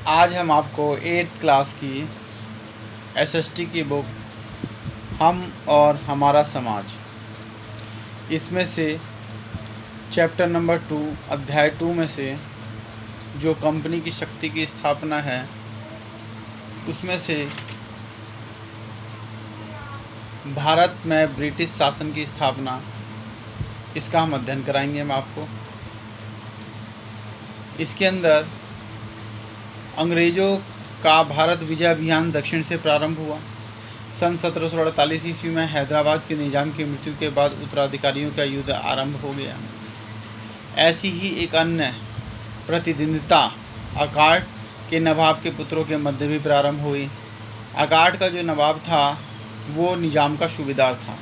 आज हम आपको 8th क्लास की एसएसटी की बुक हम और हमारा समाज, इसमें से चैप्टर नंबर 2 अध्याय 2 में से जो कंपनी की शक्ति की स्थापना है उसमें से भारत में ब्रिटिश शासन की स्थापना, इसका हम अध्ययन कराएंगे हम आपको। इसके अंदर अंग्रेज़ों का भारत विजय अभियान दक्षिण से प्रारंभ हुआ। सन 1748 ईस्वी में हैदराबाद के निज़ाम की मृत्यु के बाद उत्तराधिकारियों का युद्ध आरंभ हो गया। ऐसी ही एक अन्य प्रतिद्वंदिता अकाट के नवाब के पुत्रों के मध्य भी प्रारंभ हुई। अकाट का जो नवाब था वो निज़ाम का सूबेदार था,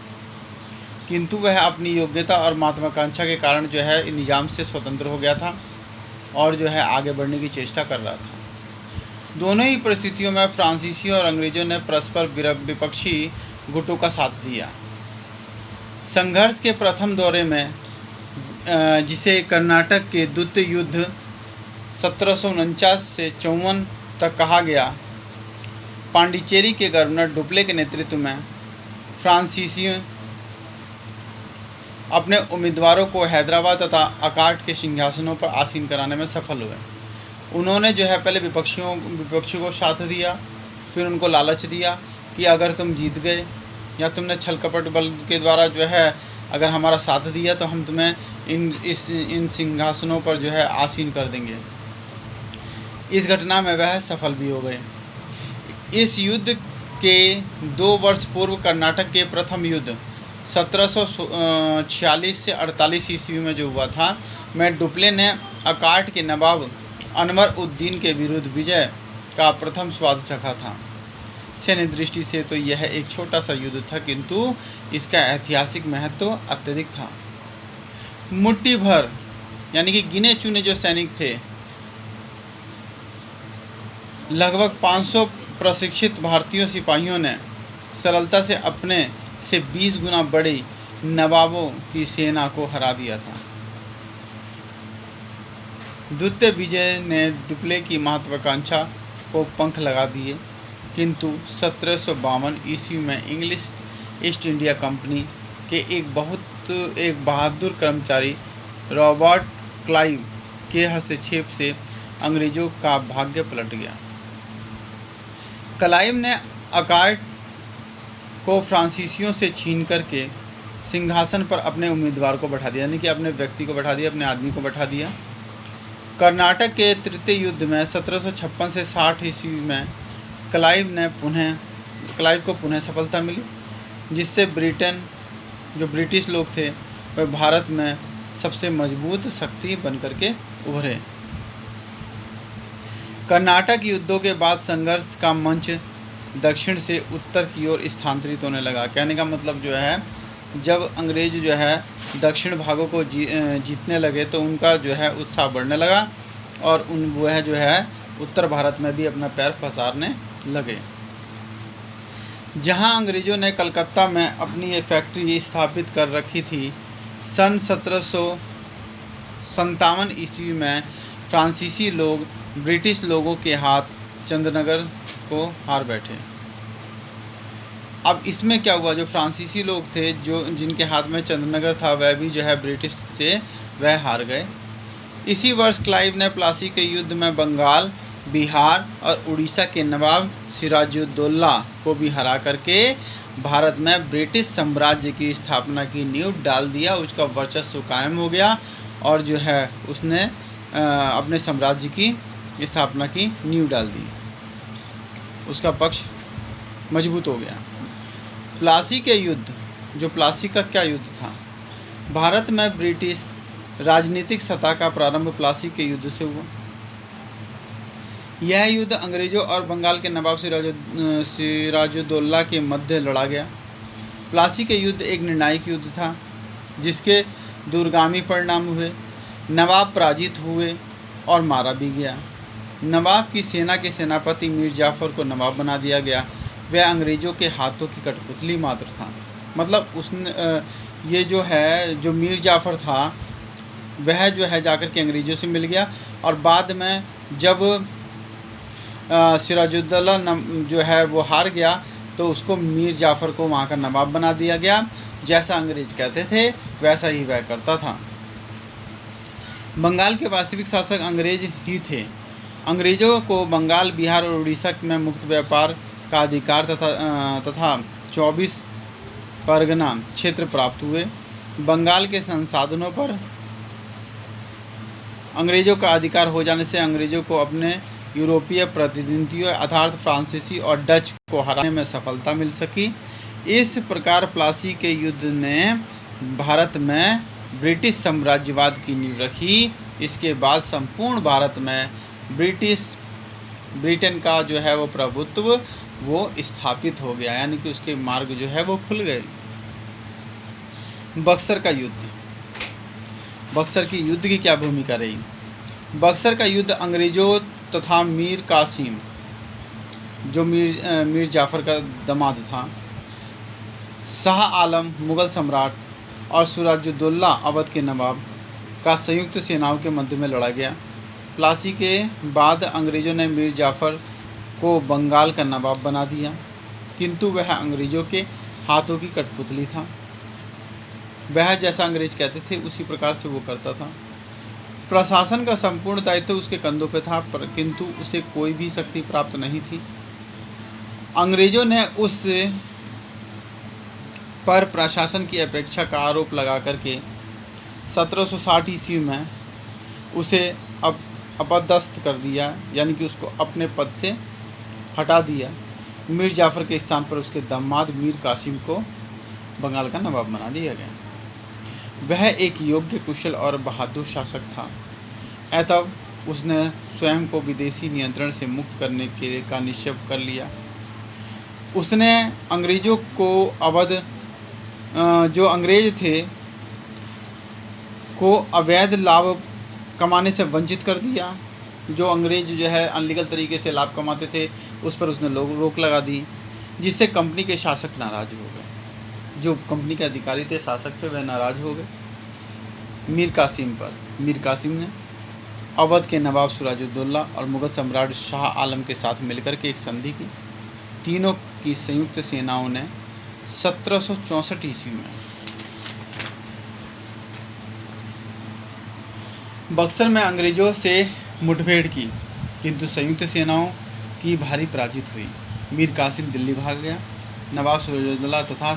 किंतु वह अपनी योग्यता और महत्वाकांक्षा के कारण जो है निज़ाम से स्वतंत्र हो गया था और जो है आगे बढ़ने की चेष्टा कर रहा था। दोनों ही परिस्थितियों में फ्रांसीसियों और अंग्रेज़ों ने परस्पर विपक्षी गुटों का साथ दिया। संघर्ष के प्रथम दौरे में, जिसे कर्नाटक के द्वितीय युद्ध 1749 से 54 तक कहा गया, पांडिचेरी के गवर्नर डुप्ले के नेतृत्व में फ्रांसीसी अपने उम्मीदवारों को हैदराबाद तथा अकाट के सिंहासनों पर आसीन कराने में सफल हुए। उन्होंने जो है पहले विपक्षियों को साथ दिया, फिर उनको लालच दिया कि अगर तुम जीत गए या तुमने छल कपट बल के द्वारा जो है अगर हमारा साथ दिया तो हम तुम्हें इन सिंहासनों पर जो है आसीन कर देंगे। इस घटना में वह सफल भी हो गए। इस युद्ध के 2 वर्ष पूर्व कर्नाटक के प्रथम युद्ध 1746 से 48 ईस्वी में जो हुआ था, में डुप्ले ने अकाट के नवाब अनवर उद्दीन के विरुद्ध विजय का प्रथम स्वाद चखा था। सैन्य दृष्टि से तो यह एक छोटा सा युद्ध था, किंतु इसका ऐतिहासिक महत्व अत्यधिक था। मुट्ठी भर यानी कि गिने चुने जो सैनिक थे, लगभग 500 प्रशिक्षित भारतीय सिपाहियों ने सरलता से अपने से 20 गुना बड़ी नवाबों की सेना को हरा दिया था। द्वितीय विजय ने डुप्ले की महत्वाकांक्षा को पंख लगा दिए, किंतु 1752 ईस्वी में इंग्लिश ईस्ट इंडिया कंपनी के एक बहादुर कर्मचारी रॉबर्ट क्लाइव के हस्तक्षेप से अंग्रेज़ों का भाग्य पलट गया। क्लाइव ने अकाट को फ्रांसीसियों से छीन करके सिंहासन पर अपने उम्मीदवार को बैठा दिया, यानी कि अपने व्यक्ति को बैठा दिया, अपने आदमी को बैठा दिया। कर्नाटक के तृतीय युद्ध में 1756 से 60 ईस्वी में क्लाइव को पुनः सफलता मिली, जिससे जो ब्रिटिश लोग थे वह भारत में सबसे मजबूत शक्ति बनकर के उभरे। कर्नाटक युद्धों के बाद संघर्ष का मंच दक्षिण से उत्तर की ओर स्थानांतरित होने लगा। कहने का मतलब जो है, जब अंग्रेज जो है दक्षिण भागों को जीतने लगे तो उनका जो है उत्साह बढ़ने लगा और वह जो है उत्तर भारत में भी अपना पैर पसारने लगे। जहां अंग्रेज़ों ने कलकत्ता में अपनी ये फैक्ट्री स्थापित कर रखी थी, सन 1757 ईस्वी में फ्रांसीसी लोग ब्रिटिश लोगों के हाथ चंद्रनगर को हार बैठे। अब इसमें क्या हुआ, जो फ्रांसीसी लोग थे जिनके हाथ में चंद्रनगर था, वह भी जो है ब्रिटिश से वह हार गए। इसी वर्ष क्लाइव ने प्लासी के युद्ध में बंगाल, बिहार और उड़ीसा के नवाब सिराजुद्दौला को भी हरा करके भारत में ब्रिटिश साम्राज्य की स्थापना की नींव डाल दिया। उसका वर्चस्व कायम हो गया और जो है उसने अपने साम्राज्य की स्थापना की नींव डाल दी, उसका पक्ष मजबूत हो गया। प्लासी के युद्ध, जो प्लासी का क्या युद्ध था, भारत में ब्रिटिश राजनीतिक सत्ता का प्रारंभ प्लासी के युद्ध से हुआ। यह युद्ध अंग्रेज़ों और बंगाल के नवाब सिराजुद्दौला के मध्य लड़ा गया। प्लासी के युद्ध एक निर्णायक युद्ध था, जिसके दूरगामी परिणाम हुए। नवाब पराजित हुए और मारा भी गया। नवाब की सेना के सेनापति मीर जाफ़र को नवाब बना दिया गया। वह अंग्रेज़ों के हाथों की कठपुतली मात्र था। मतलब उसने ये जो मीर जाफ़र था वह जो है जाकर के अंग्रेज़ों से मिल गया और बाद में जब सिराजुद्दौला जो है वो हार गया, तो उसको मीर जाफ़र को वहाँ का नवाब बना दिया गया। जैसा अंग्रेज कहते थे वैसा ही वह करता था। बंगाल के वास्तविक शासक अंग्रेज ही थे। अंग्रेज़ों को बंगाल, बिहार और उड़ीसा में मुक्त व्यापार का अधिकार तथा 24 परगना क्षेत्र प्राप्त हुए। बंगाल के संसाधनों पर अंग्रेज़ों का अधिकार हो जाने से अंग्रेज़ों को अपने यूरोपीय प्रतिद्वंदियों अर्थात फ्रांसीसी और डच को हराने में सफलता मिल सकी। इस प्रकार प्लासी के युद्ध ने भारत में ब्रिटिश साम्राज्यवाद की नींव रखी। इसके बाद संपूर्ण भारत में ब्रिटेन का जो है वो प्रभुत्व वो स्थापित हो गया, यानी कि उसके मार्ग जो है वो खुल गए। बक्सर का युद्ध। बक्सर की युद्ध की क्या भूमिका रही? बक्सर का युद्ध अंग्रेज़ों तथा मीर कासिम, जो मीर जाफ़र का दामाद था, शाह आलम मुग़ल सम्राट और सिराजुद्दौला अवध के नवाब का संयुक्त सेनाओं के मध्य में लड़ा गया। प्लासी के बाद अंग्रेज़ों ने मीर जाफ़र को बंगाल का नवाब बना दिया, किंतु वह अंग्रेज़ों के हाथों की कठपुतली था। वह जैसा अंग्रेज कहते थे उसी प्रकार से वो करता था। प्रशासन का संपूर्ण दायित्व उसके कंधों पर था, किंतु उसे कोई भी शक्ति प्राप्त नहीं थी। अंग्रेज़ों ने उस पर प्रशासन की अपेक्षा का आरोप लगा करके 1760 ईस्वी में उसे अपदस्थ कर दिया, यानी कि उसको अपने पद से हटा दिया। मीर जाफ़र के स्थान पर उसके दामाद मीर कासिम को बंगाल का नवाब बना दिया गया। वह एक योग्य, कुशल और बहादुर शासक था। अतः उसने स्वयं को विदेशी नियंत्रण से मुक्त करने का निश्चय कर लिया। उसने अंग्रेज़ों को अवध जो अंग्रेज थे को अवैध लाभ कमाने से वंचित कर दिया। जो अंग्रेज जो है अनलीगल तरीके से लाभ कमाते थे उस पर उसने रोक लगा दी, जिससे कंपनी के शासक नाराज़ हो गए। जो कंपनी के अधिकारी थे, शासक थे, वह नाराज़ हो गए मीर कासिम पर। मीर कासिम ने अवध के नवाब सिराजुद्दौला और मुग़ल सम्राट शाह आलम के साथ मिलकर के एक संधि की। तीनों की संयुक्त सेनाओं ने 1764 ईस्वी में बक्सर में अंग्रेज़ों से मुठभेड़ की, किंतु संयुक्त सेनाओं की भारी पराजित हुई। मीर कासिम दिल्ली भाग गया। नवाब सिराजुद्दौला तथा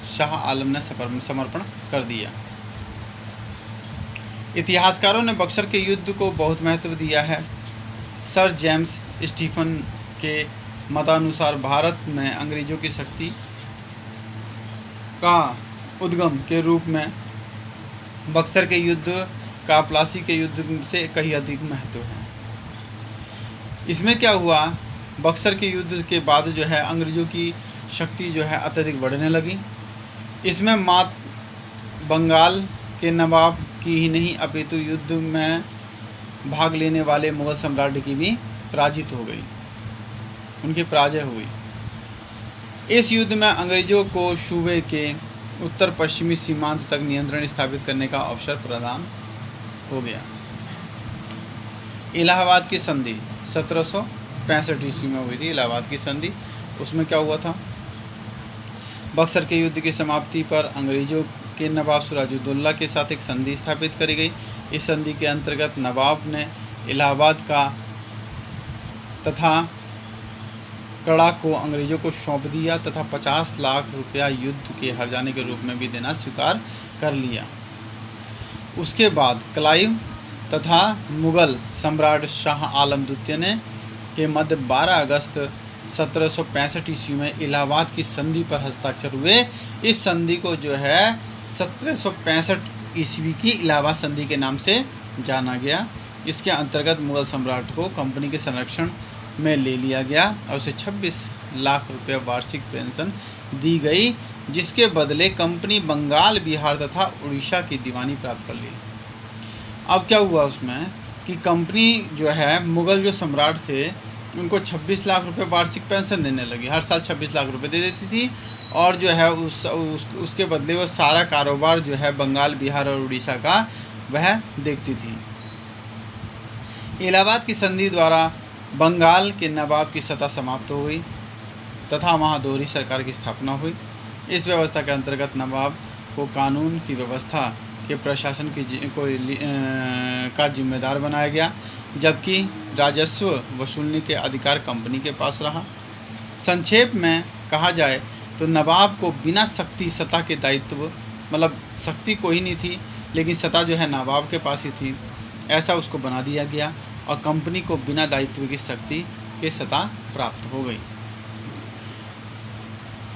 शाह आलम ने समर्पण कर दिया। इतिहासकारों ने बक्सर के युद्ध को बहुत महत्व दिया है। सर जेम्स स्टीफन के मतानुसार भारत में अंग्रेज़ों की शक्ति का उद्गम के रूप में बक्सर के युद्ध का प्लासी के युद्ध से कहीं अधिक महत्व है। इसमें क्या हुआ, बक्सर के युद्ध के बाद जो है अंग्रेज़ों की शक्ति जो है अत्यधिक बढ़ने लगी। इसमें मात्र बंगाल के नवाब की ही नहीं अपितु युद्ध में भाग लेने वाले मुग़ल सम्राट की भी पराजित हो गई, उनकी पराजय हुई। इस युद्ध में अंग्रेज़ों को सूबे के उत्तर पश्चिमी सीमांत तक नियंत्रण स्थापित करने का अवसर प्रदान हो गया। इलाहाबाद की संधि 1765 ईस्वी में हुई थी। इलाहाबाद की संधि, उसमें क्या हुआ था, बक्सर के युद्ध की समाप्ति पर अंग्रेज़ों के नवाब सिराजुद्दौला के साथ एक संधि स्थापित करी गई। इस संधि के अंतर्गत नवाब ने इलाहाबाद का तथा कड़ा को अंग्रेज़ों को सौंप दिया तथा 50 लाख रुपया युद्ध के हार जाने के रूप में भी देना स्वीकार कर लिया। उसके बाद क्लाइव तथा मुग़ल सम्राट शाह आलम द्वितीय ने के मध्य 12 अगस्त 1765 ईस्वी में इलाहाबाद की संधि पर हस्ताक्षर हुए। इस संधि को जो है 1765 ईस्वी की इलाहाबाद संधि के नाम से जाना गया। इसके अंतर्गत मुग़ल सम्राट को कंपनी के संरक्षण में ले लिया गया और उसे 26 लाख रुपये वार्षिक पेंशन दी गई, जिसके बदले कंपनी बंगाल, बिहार तथा उड़ीसा की दीवानी प्राप्त कर ली। अब क्या हुआ उसमें कि कंपनी जो है मुग़ल जो सम्राट थे उनको 26 लाख रुपए वार्षिक पेंशन देने लगी। हर साल 26 लाख रुपए दे देती थी और जो है उसके बदले वो सारा कारोबार जो है बंगाल, बिहार और उड़ीसा का वह देखती थी। इलाहाबाद की संधि द्वारा बंगाल के नवाब की सत्ता समाप्त हो गई तथा वहाँ दोहरी सरकार की स्थापना हुई। इस व्यवस्था के अंतर्गत नवाब को कानून की व्यवस्था के प्रशासन का जिम्मेदार बनाया गया, जबकि राजस्व वसूलने के अधिकार कंपनी के पास रहा। संक्षेप में कहा जाए तो नवाब को बिना शक्ति सत्ता के दायित्व, मतलब शक्ति कोई नहीं थी लेकिन सत्ता जो है नवाब के पास ही थी, ऐसा उसको बना दिया गया और कंपनी को बिना दायित्व की शक्ति के सत्ता प्राप्त हो गई।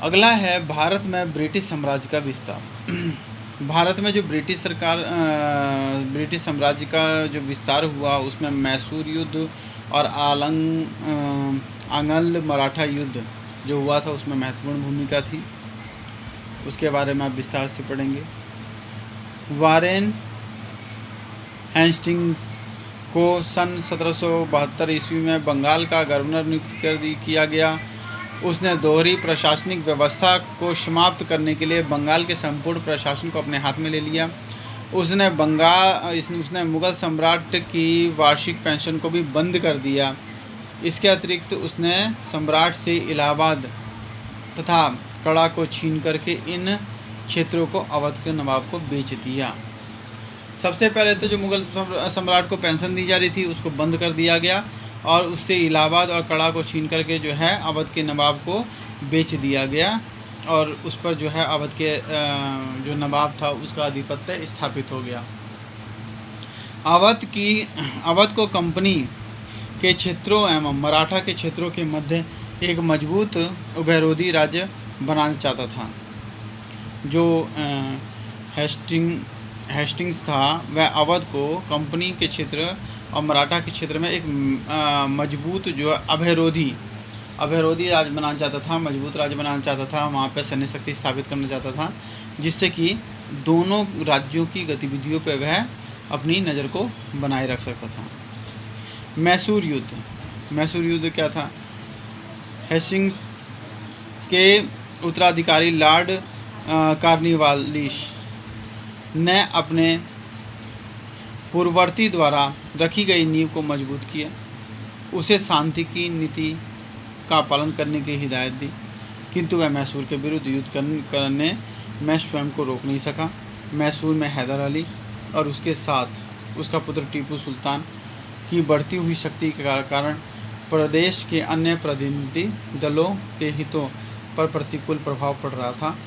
अगला है भारत में ब्रिटिश साम्राज्य का विस्तार। भारत में जो ब्रिटिश साम्राज्य का जो विस्तार हुआ उसमें मैसूर युद्ध और आंग्ल मराठा युद्ध जो हुआ था उसमें महत्वपूर्ण भूमिका थी। उसके बारे में आप विस्तार से पढ़ेंगे। वारेन हेस्टिंग्स को सन 1772 ईस्वी में बंगाल का गवर्नर नियुक्त किया गया। उसने दोहरी प्रशासनिक व्यवस्था को समाप्त करने के लिए बंगाल के संपूर्ण प्रशासन को अपने हाथ में ले लिया। उसने मुगल सम्राट की वार्षिक पेंशन को भी बंद कर दिया। इसके अतिरिक्त उसने सम्राट से इलाहाबाद तथा कड़ा को छीन करके इन क्षेत्रों को अवध के नवाब को बेच दिया। सबसे पहले तो जो मुगल सम्राट को पेंशन दी जा रही थी उसको बंद कर दिया गया और उससे इलाहाबाद और कड़ा को छीन करके जो है अवध के नवाब को बेच दिया गया और उस पर जो है अवध के जो नवाब था उसका आधिपत्य स्थापित हो गया। अवध को कंपनी के क्षेत्रों एवं मराठा के क्षेत्रों के मध्य एक मजबूत उभयरोधी राज्य बनाना चाहता था। जो हेस्टिंग्स था वह अवध को कंपनी के क्षेत्र और मराठा के क्षेत्र में एक मजबूत जो अभयरोधी राज्य बनाना चाहता था, मजबूत राज्य बनाना चाहता था। वहाँ पे सैन्य शक्ति स्थापित करना चाहता था जिससे कि दोनों राज्यों की गतिविधियों पर वह अपनी नज़र को बनाए रख सकता था। मैसूर युद्ध क्या था? हेस्टिंग्स के उत्तराधिकारी लॉर्ड कॉर्नवालिस ने अपने पूर्ववर्ती द्वारा रखी गई नींव को मजबूत किया। उसे शांति की नीति का पालन करने की हिदायत दी, किंतु वह मैसूर के विरुद्ध युद्ध करने में स्वयं को रोक नहीं सका। मैसूर में हैदर अली और उसके साथ उसका पुत्र टीपू सुल्तान की बढ़ती हुई शक्ति के कारण प्रदेश के अन्य प्रतिनिधि दलों के हितों पर प्रतिकूल प्रभाव पड़ रहा था।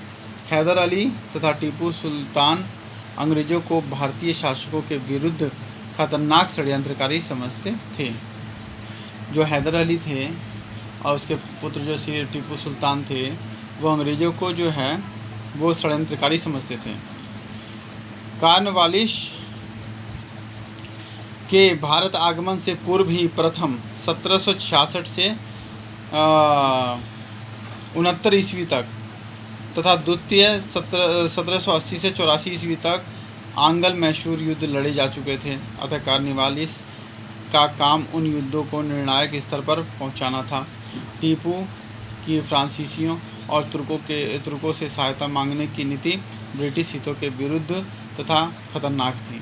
हैदर अली तथा टीपू सुल्तान अंग्रेज़ों को भारतीय शासकों के विरुद्ध खतरनाक षड्यंत्रकारी समझते थे। जो हैदर अली थे और उसके पुत्र जो टीपू सुल्तान थे वो अंग्रेज़ों को जो है वो षड्यंत्रकारी समझते थे। कॉर्नवालिस के भारत आगमन से पूर्व ही प्रथम 1766 से 69 ईस्वी तक तथा द्वितीय 1780 से 84 ईस्वी तक आंग्ल मैसूर युद्ध लड़े जा चुके थे। अतः कॉर्नवालिस का काम उन युद्धों को निर्णायक स्तर पर पहुंचाना था। टीपू की फ्रांसीसियों और तुर्कों से सहायता मांगने की नीति ब्रिटिश हितों के विरुद्ध तथा खतरनाक थी।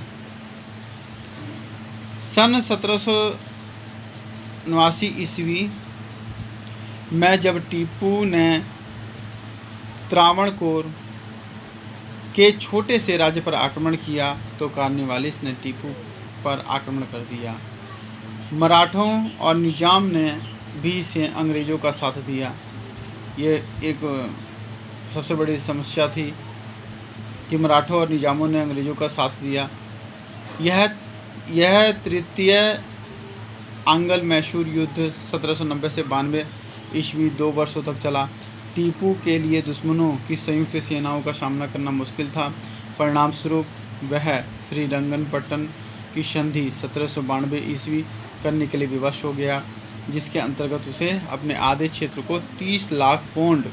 सन 1789 ईस्वी में जब टीपू ने त्रावणकोर के छोटे से राज्य पर आक्रमण किया तो कॉर्नवालिस ने टीपू पर आक्रमण कर दिया। मराठों और निजाम ने भी इसे अंग्रेज़ों का साथ दिया। ये एक सबसे बड़ी समस्या थी कि मराठों और निजामों ने अंग्रेज़ों का साथ दिया। यह तृतीय आंग्ल मैसूर युद्ध 1790 से 92 ईस्वी 2 वर्षों तक चला। टीपू के लिए दुश्मनों की संयुक्त सेनाओं का सामना करना मुश्किल था। परिणामस्वरूप वह श्रीरंगपट्टन की संधि 1792 ईस्वी करने के लिए विवश हो गया, जिसके अंतर्गत उसे अपने आधे क्षेत्र को 30 लाख पौंड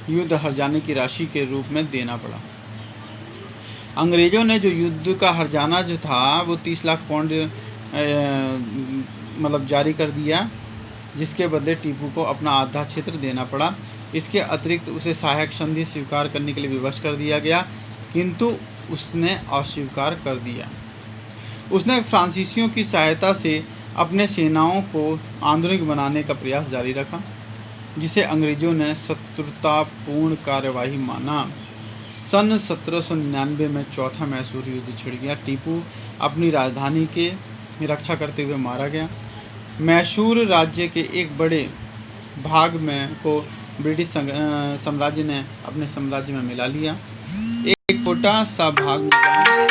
युद्ध हर्जाने की राशि के रूप में देना पड़ा। अंग्रेज़ों ने जो युद्ध का हर्जाना जो था वो 30 लाख पौंड मतलब जारी कर दिया, जिसके बदले टीपू को अपना आधा क्षेत्र देना पड़ा। इसके अतिरिक्त उसे सहायक संधि स्वीकार करने के लिए विवश कर दिया गया, किंतु उसने अस्वीकार कर दिया। उसने फ्रांसीसियों की सहायता से अपने सेनाओं को आधुनिक बनाने का प्रयास जारी रखा, जिसे अंग्रेजों ने शत्रुतापूर्ण कार्यवाही माना। सन 1799 में चौथा मैसूर युद्ध छिड़ गया। टीपू अपनी राजधानी के रक्षा करते हुए मारा गया। मैसूर राज्य के एक बड़े भाग में को ब्रिटिश साम्राज्य ने अपने साम्राज्य में मिला लिया। एक छोटा सा भाग निजाम